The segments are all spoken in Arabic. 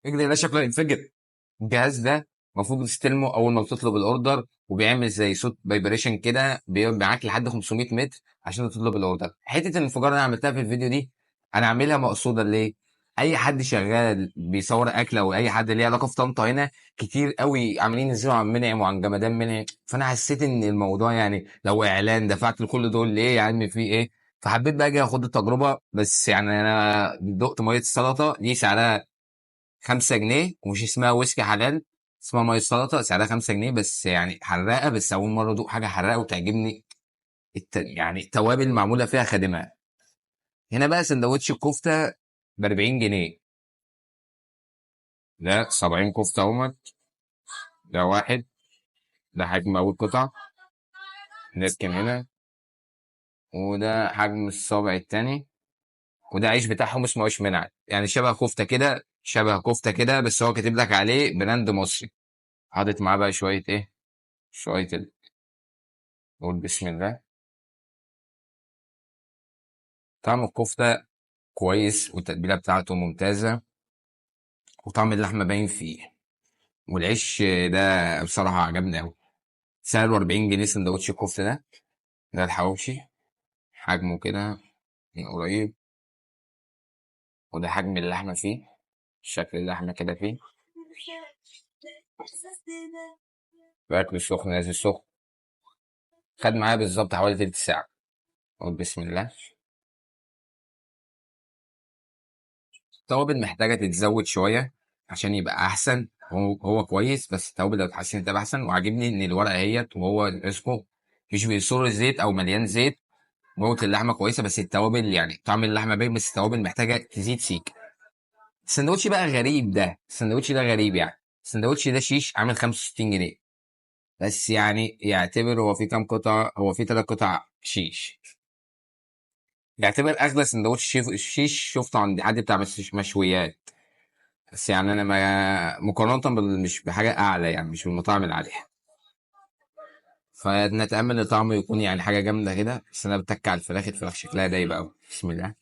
اجري ده شكله ينفجر. الجهاز ده المفروض تستلمه اول ما بتطلب الاوردر، وبيعمل زي صوت فايبريشن كده معاك لحد 500 متر عشان تطلب الاوردر. حته الانفجار اللي انا عملتها في الفيديو دي انا عاملها مقصوده ليه؟ اي حد شغال بيصور اكل او اي حد ليه علاقه في طنطا هنا كتير قوي عاملين ينزلوا عن منعم وعن جمدان منعم، فانا حسيت ان الموضوع يعني لو اعلان دفعت لكل دول ليه يا عم في ايه؟ فحبيت بقى اجي اخد التجربه. بس يعني انا دقت ميه السلطه دي سعرها 5 جنيه، ومش اسمها ويسكي حلال، اسمها ميه سلطه سعرها 5 جنيه بس. يعني حراقه، بس اول مره ادوق حاجه حراقه وتعجبني. يعني التوابل معموله فيها خادمه. هنا بقى سندوتش الكفته ب 40 جنيه. ده 70 كفته اهمت. ده واحد. ده حجم اول قطعه. نركن هنا. وده حجم الصابع التاني. وده عيش بتاعهم اسمه عيش منعل، يعني شبه كفته كده، شبه كفته كده، بس هو كاتب لك عليه براند مصري. حاطط معاه بقى شويه ايه، شويه قول بسم الله. طعم الكفته كويس، والتتبيله بتاعته ممتازه، وطعم اللحمه باين فيه، والعيش ده بصراحه عجبني قوي. سعره 40 جنيه سندوتش الكفته ده. ده الحواوشي، حجمه كده من قريب. وده حجم اللحمه فيه، شكل اللحمه كده فيه. باكل سخن نازل سخن. خد معايا بالظبط حوالي تلت ساعه. قول بسم الله. التوابل محتاجه تتزود شويه عشان يبقى احسن. هو كويس، بس التوابل لو اتحسنت تبقى احسن. وعاجبني ان الورقه اهيت وهو اسمه مش بيصور زيت او مليان زيت. موت اللحمه كويسه، بس التوابل يعني طعم اللحمه باين، بس التوابل محتاجه تزيد سيك. السندوتش بقى غريب، ده السندوتش ده غريب يعني. السندوتش ده شيش عامل 65 جنيه. بس يعني يعتبر هو فيه كام قطعه؟ هو فيه 3 قطع شيش. يعتبر اغلى سندوتش شيش شفته عند حد بتاع مشويات. بس يعني انا ما مقارنه مش بحاجه اعلى، يعني مش بالمطاعم العاليه. فنتامل ان طعمه يكون يعني حاجه جامده كده. بس انا بتك على الفراخ، الفراخ شكلها دايب قوي. بسم الله.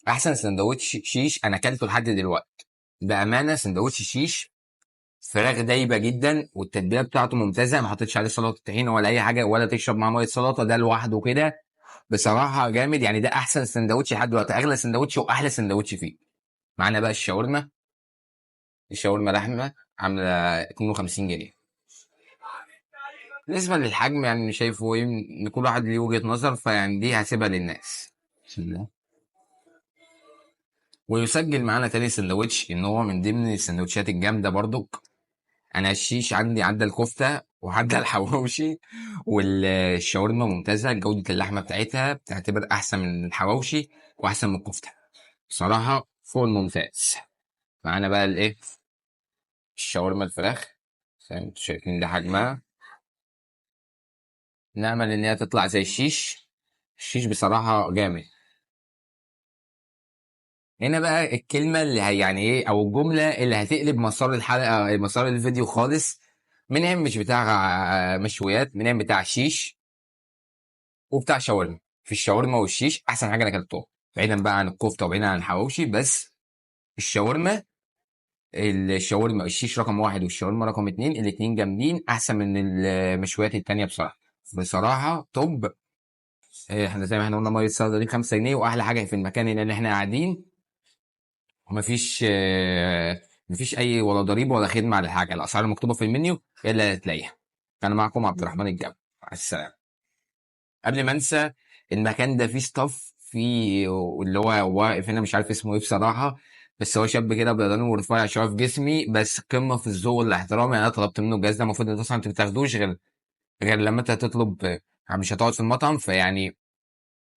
احسن سندوتش شيش انا اكلته لحد دلوقتي بامانه سندوتش شيش. فراخ دايبه جدا، والتتبيله بتاعته ممتازه، ما حطيتش عليه سلطه طحينه ولا اي حاجه، ولا تشرب معاه ميه سلطه، ده لوحده كده. بصراحه جامد يعني. ده احسن سندوتش لحد دلوقتي، اغلى سندوتش واحلى سندوتش فيه. معانا بقى الشاورما. الشاورما لحمه عامله 52 جنيه. بالنسبه للحجم يعني شايفه ايه، ان كل واحد ليه وجهه نظر، فيعني دي هسيبها للناس. بسم الله. ويسجل معانا تاني سندوتش ان هو من ضمن السندوتشات الجامده برضو. انا الشيش عندي عدى الكفته وعدى الحواوشي. والشاورما ممتازه، جوده اللحمه بتاعتها بتعتبر احسن من الحواوشي واحسن من الكفته. بصراحه فوق الممتاز. معانا بقى الايه، الشاورما الفراخ. زي ما انتوا شايفين ده حجمها. نامل ان هي تطلع زي الشيش. الشيش بصراحه جامد. هنا بقى الكلمه اللي هي يعني ايه، او الجمله اللي هتقلب مسار الحلقه، مسار الفيديو خالص. منعم مش بتاع مشويات، منعم بتاع شيش وبتاع شاورما. في الشاورما والشيش احسن حاجه انا اكلتهم، بعيدا بقى عن الكفته وبعيدا عن الحواوشي. بس الشاورما، الشاورما الشيش رقم واحد والشاورما رقم اتنين، الاتنين جامدين احسن من المشويات التانية بصراحه. بصراحه توب. احنا زي ما احنا قلنا ميه السلطه دي 5 جنيه، واحلى حاجه في المكان اللي احنا قاعدين. ومفيش مفيش اي ولا ضريبه ولا خدمه على الحاجه. الاسعار المكتوبه في المنيو هي اللي هتلاقيها. انا معكم عبد الرحمن الجبل. مع السلامه. قبل ما انسى، المكان ده فيه ستاف، فيه اللي هو واقف هنا مش عارف اسمه ايه بصراحه. بس هو شاب كده بيضاني ورفيع شويه في جسمي، بس قمه في الذوق والاحترام. يعني انا طلبت منه الجهاز ده، المفروض انت اصلا انت ما بتاخدوش غير لما انت هتطلب، مش هتقعد في المطعم. فيعني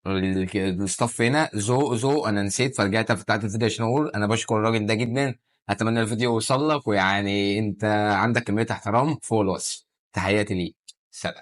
الستاف هنا ذوق ذوق. انا نسيت فرجعت فتحت الفيديو عشان اقول انا بشكر الراجل ده جدا. اتمنى الفيديو يوصل لك، ويعني انت عندك كميه احترام فوق الوصف. تحياتي ليك. سلام.